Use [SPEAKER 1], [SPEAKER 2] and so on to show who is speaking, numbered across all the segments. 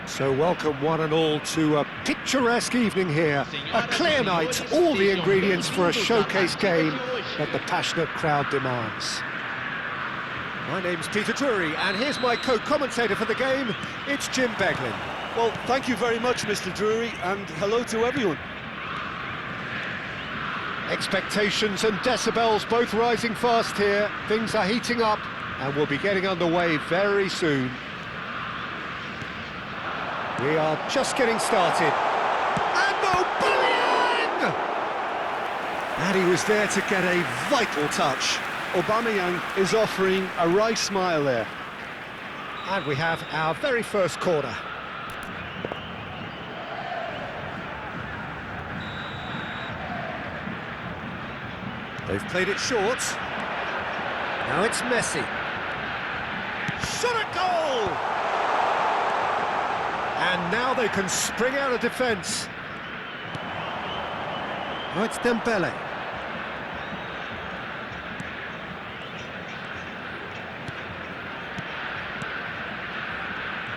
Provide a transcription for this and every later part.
[SPEAKER 1] So welcome one and all to a picturesque evening here. A clear night, all the ingredients for a showcase game that the passionate crowd demands. My name's Peter Drury, and here's my co-commentator for the game, it's Jim Beglin.
[SPEAKER 2] Well, thank you very much, Mr. Drury, and hello to everyone.
[SPEAKER 1] Expectations and decibels both rising fast here. Things are heating up, and we'll be getting underway very soon. We are just getting started. And Aubameyang! And he was there to get a vital touch.
[SPEAKER 2] Aubameyang is offering a right smile there.
[SPEAKER 1] And we have our very first corner. They've played it short. Now it's Messi. Shot at goal! And now they can spring out of defence. Oh, it's Dembele.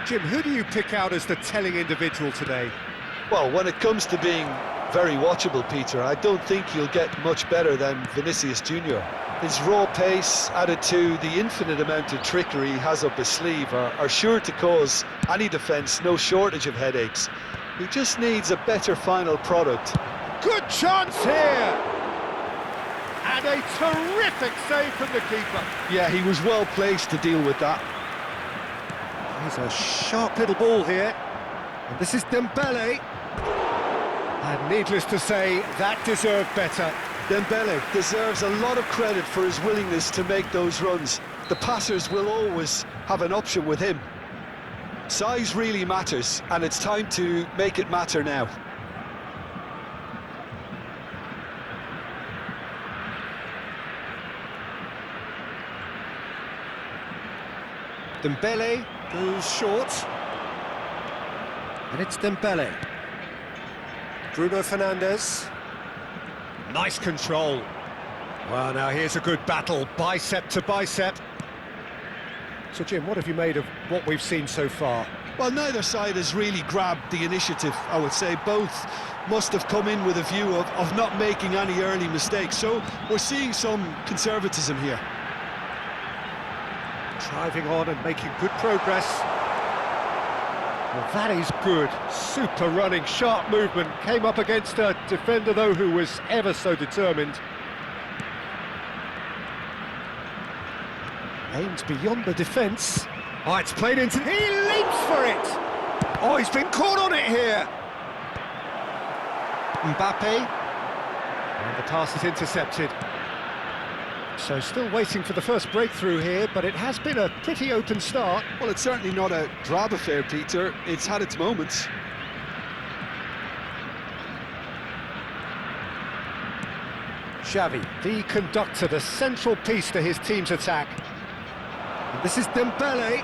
[SPEAKER 1] Jim, who do you pick out as the telling individual today?
[SPEAKER 2] Well, when it comes to being very watchable, Peter, I don't think you'll get much better than Vinicius Junior. His raw pace, added to the infinite amount of trickery he has up his sleeve, are sure to cause any defence no shortage of headaches. He just needs a better final product.
[SPEAKER 1] Good chance here! And a terrific save from the keeper.
[SPEAKER 2] Yeah, he was well placed to deal with that.
[SPEAKER 1] Here's a sharp little ball here. And this is Dembele. And needless to say, that deserved better.
[SPEAKER 2] Dembele deserves a lot of credit for his willingness to make those runs. The passers will always have an option with him. Size really matters, and it's time to make it matter now.
[SPEAKER 1] Dembele goes short. And it's Dembele. Bruno Fernandes. Nice control. Well, now here's a good battle, bicep to bicep. So, Jim, what have you made of what we've seen so far?
[SPEAKER 2] Well, neither side has really grabbed the initiative, I would say. Both must have come in with a view of not making any early mistakes. So we're seeing some conservatism here.
[SPEAKER 1] Driving on and making good progress. Well, that is good. Super running, sharp movement. Came up against a defender, though, who was ever so determined. Aims beyond the defence. Oh, it's played into... He leaps for it! Oh, he's been caught on it here! Mbappe. And the pass is intercepted. So still waiting for the first breakthrough here, but it has been a pretty open start.
[SPEAKER 2] Well, it's certainly not a drab affair, Peter. It's had its moments.
[SPEAKER 1] Xavi, the conductor, the central piece to his team's attack. And this is Dembele,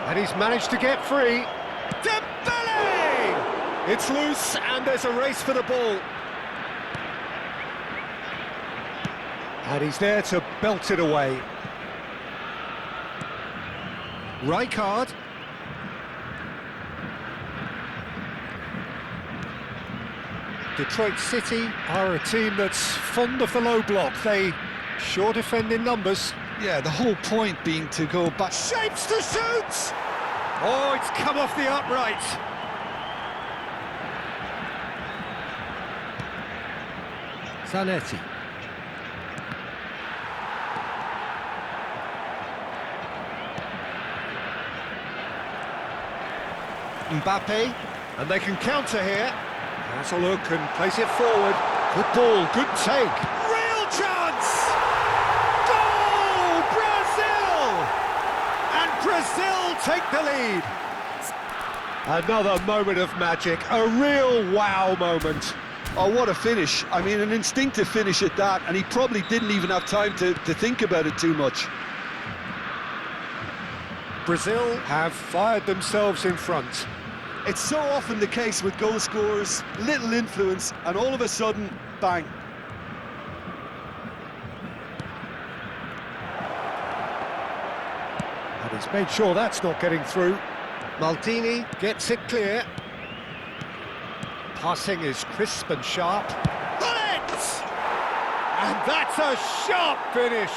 [SPEAKER 1] and he's managed to get free. Dembele! It's loose and there's a race for the ball. And he's there to belt it away. Rijkaard. Detroit City are a team that's fond of the low block. They sure defend in numbers.
[SPEAKER 2] Yeah, the whole point being to go back.
[SPEAKER 1] Shapes to shoot! Oh, it's come off the upright. Zanetti. Mbappe, and they can counter here. Has a look and plays it forward. Good ball, good take. Real chance! Goal! Brazil! And Brazil take the lead. Another moment of magic, a real wow moment.
[SPEAKER 2] Oh, what a finish. I mean, an instinctive finish at that, and he probably didn't even have time to think about it too much.
[SPEAKER 1] Brazil have fired themselves in front.
[SPEAKER 2] It's so often the case with goal scorers, little influence, and all of a sudden, bang.
[SPEAKER 1] And he's made sure that's not getting through. Maldini gets it clear. Passing is crisp and sharp. Bullet! And that's a sharp finish.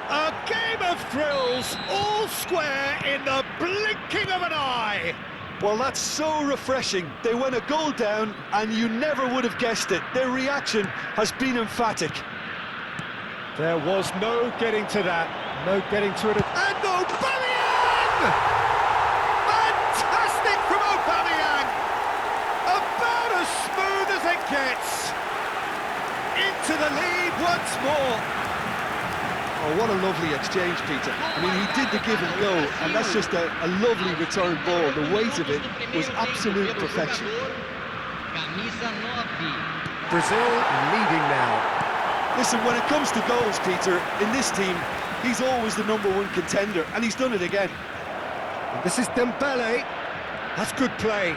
[SPEAKER 1] A game of thrills, all square in the blinking of an eye.
[SPEAKER 2] Well, that's so refreshing. They went a goal down, and you never would have guessed it. Their reaction has been emphatic.
[SPEAKER 1] There was no getting to that, no getting to it. And Aubameyang! Fantastic from Aubameyang! About as smooth as it gets. Into the lead once more.
[SPEAKER 2] Oh, what a lovely exchange, Peter. I mean, he did the give and go, and that's just a lovely return ball. The weight of it was absolute perfection.
[SPEAKER 1] Brazil leading now.
[SPEAKER 2] Listen, when it comes to goals, Peter, in this team, he's always the #1 contender, and he's done it again.
[SPEAKER 1] And this is Dembele. That's good play.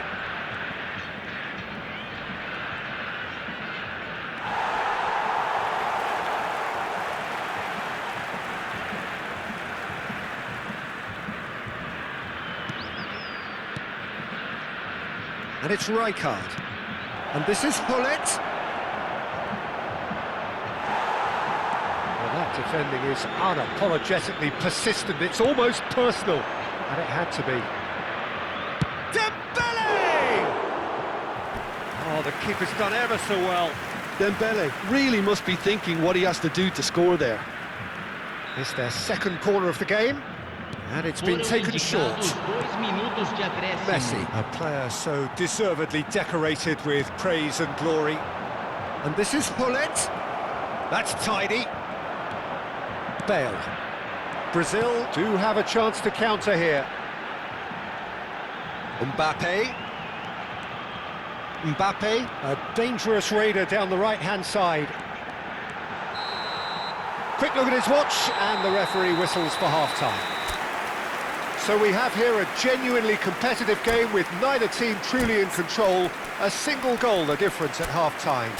[SPEAKER 1] And it's Rijkaard. And this is Hullet. Well, that defending is unapologetically persistent. It's almost personal. And it had to be. Dembele! Oh, the keeper's done ever so well.
[SPEAKER 2] Dembele really must be thinking what he has to do to score there.
[SPEAKER 1] It's their second corner of the game. And it's been taken short. Messi, a player so deservedly decorated with praise and glory. And this is Hullet. That's tidy. Bale. Brazil do have a chance to counter here. Mbappe. Mbappe, a dangerous raider down the right-hand side. Quick look at his watch, and the referee whistles for half-time. So we have here a genuinely competitive game with neither team truly in control. A single goal the difference at half-time.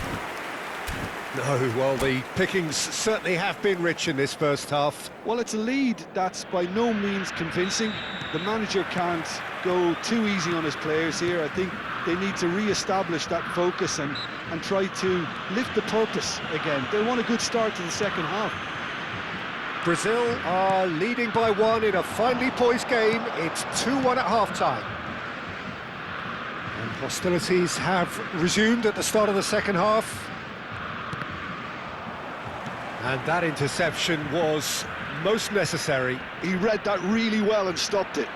[SPEAKER 1] No, well, the pickings certainly have been rich in this first half.
[SPEAKER 2] Well, it's a lead that's by no means convincing. The manager can't go too easy on his players here. I think they need to re-establish that focus and try to lift the purpose again. They want a good start to the second half.
[SPEAKER 1] Brazil are leading by 1 in a finely poised game. It's 2-1 at half-time. And hostilities have resumed at the start of the second half. And that interception was most necessary.
[SPEAKER 2] He read that really well and stopped it.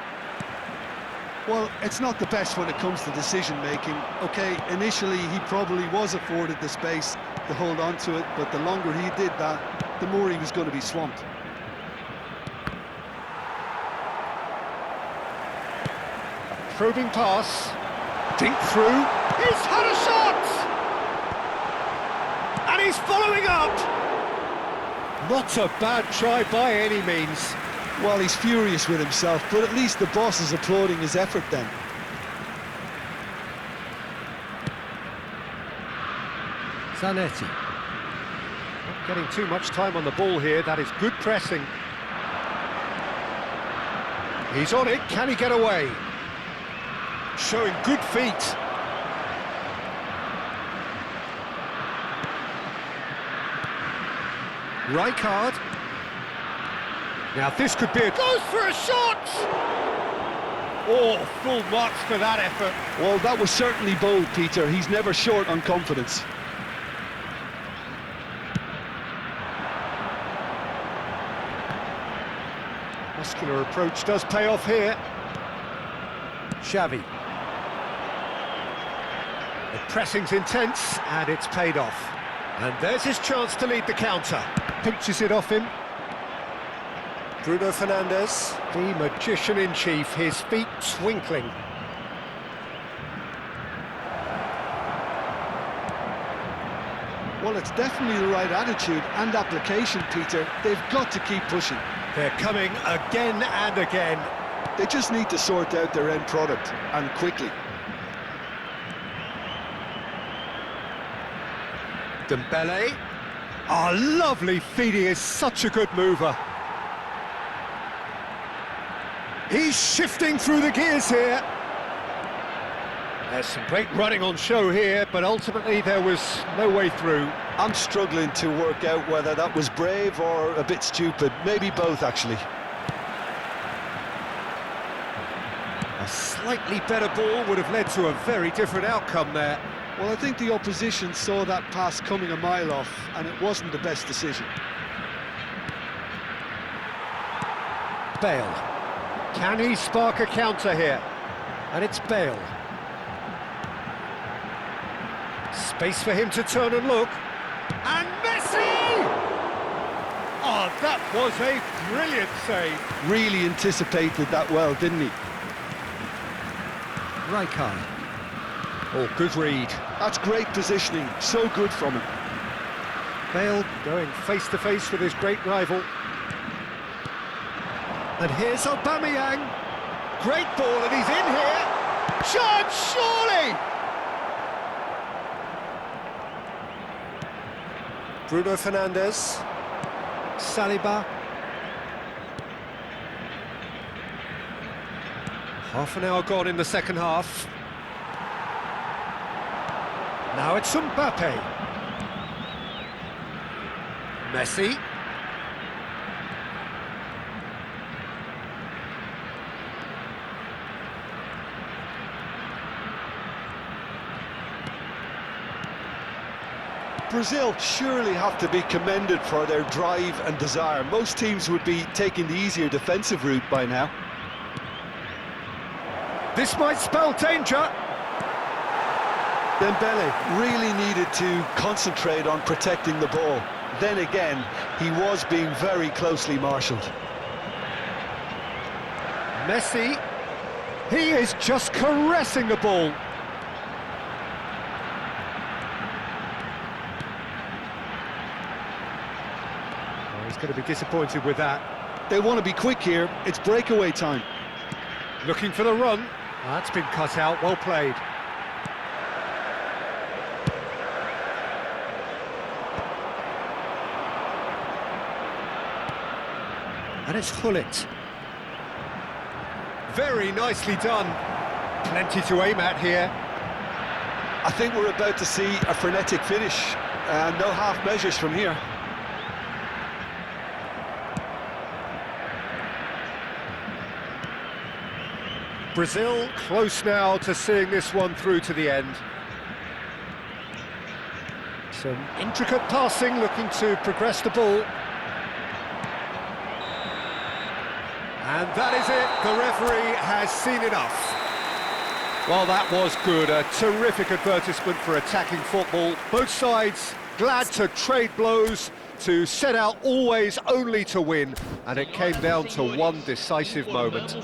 [SPEAKER 2] Well, it's not the best when it comes to decision-making. Okay, initially he probably was afforded the space to hold on to it, but the longer he did that, the more he was going to be swamped.
[SPEAKER 1] Probing pass. Dink through. He's had a shot! And he's following up! Not a bad try by any means.
[SPEAKER 2] Well, he's furious with himself, but at least the boss is applauding his effort then.
[SPEAKER 1] Zanetti. Not getting too much time on the ball here, that is good pressing. He's on it, can he get away? Showing good feet. Rijkaard. Now this could be a... Goes for a shot! Oh, full marks for that effort.
[SPEAKER 2] Well, that was certainly bold, Peter. He's never short on confidence.
[SPEAKER 1] Muscular approach does pay off here. Xavi. The pressing's intense, and it's paid off. And there's his chance to lead the counter. Pinches it off him. Bruno Fernandes, the magician-in-chief, his feet twinkling.
[SPEAKER 2] Well, it's definitely the right attitude and application, Peter. They've got to keep pushing.
[SPEAKER 1] They're coming again and again.
[SPEAKER 2] They just need to sort out their end product, and quickly.
[SPEAKER 1] Dembele. Oh, lovely feet, he is such a good mover. He's shifting through the gears here. There's some great running on show here, but ultimately there was no way through.
[SPEAKER 2] I'm struggling to work out whether that was brave or a bit stupid. Maybe both, actually.
[SPEAKER 1] A slightly better ball would have led to a very different outcome there.
[SPEAKER 2] Well, I think the opposition saw that pass coming a mile off, and it wasn't the best decision.
[SPEAKER 1] Bale. Can he spark a counter here? And it's Bale. Space for him to turn and look. And Messi! Oh, that was a brilliant save.
[SPEAKER 2] Really anticipated that well, didn't he?
[SPEAKER 1] Rijkaard. Oh, good read.
[SPEAKER 2] That's great positioning, so good from him.
[SPEAKER 1] Bale going face-to-face with his great rival. And here's Aubameyang. Great ball, and he's in here. Chance, surely! Bruno Fernandes. Saliba. Half an hour gone in the second half. Now it's Mbappe. Messi.
[SPEAKER 2] Brazil surely have to be commended for their drive and desire. Most teams would be taking the easier defensive route by now.
[SPEAKER 1] This might spell danger.
[SPEAKER 2] Dembele really needed to concentrate on protecting the ball. Then again, he was being very closely marshalled.
[SPEAKER 1] Messi, he is just caressing the ball. Oh, he's going to be disappointed with that.
[SPEAKER 2] They want to be quick here. It's breakaway time.
[SPEAKER 1] Looking for the run. Oh, that's been cut out. Well played. And it's Gullit. Very nicely done. Plenty to aim at here.
[SPEAKER 2] I think we're about to see a frenetic finish. No half measures from here.
[SPEAKER 1] Brazil close now to seeing this one through to the end. Some intricate passing, looking to progress the ball. And that is it, the referee has seen enough. Well, that was good, a terrific advertisement for attacking football. Both sides glad to trade blows, to set out always only to win, and it came down to one decisive moment.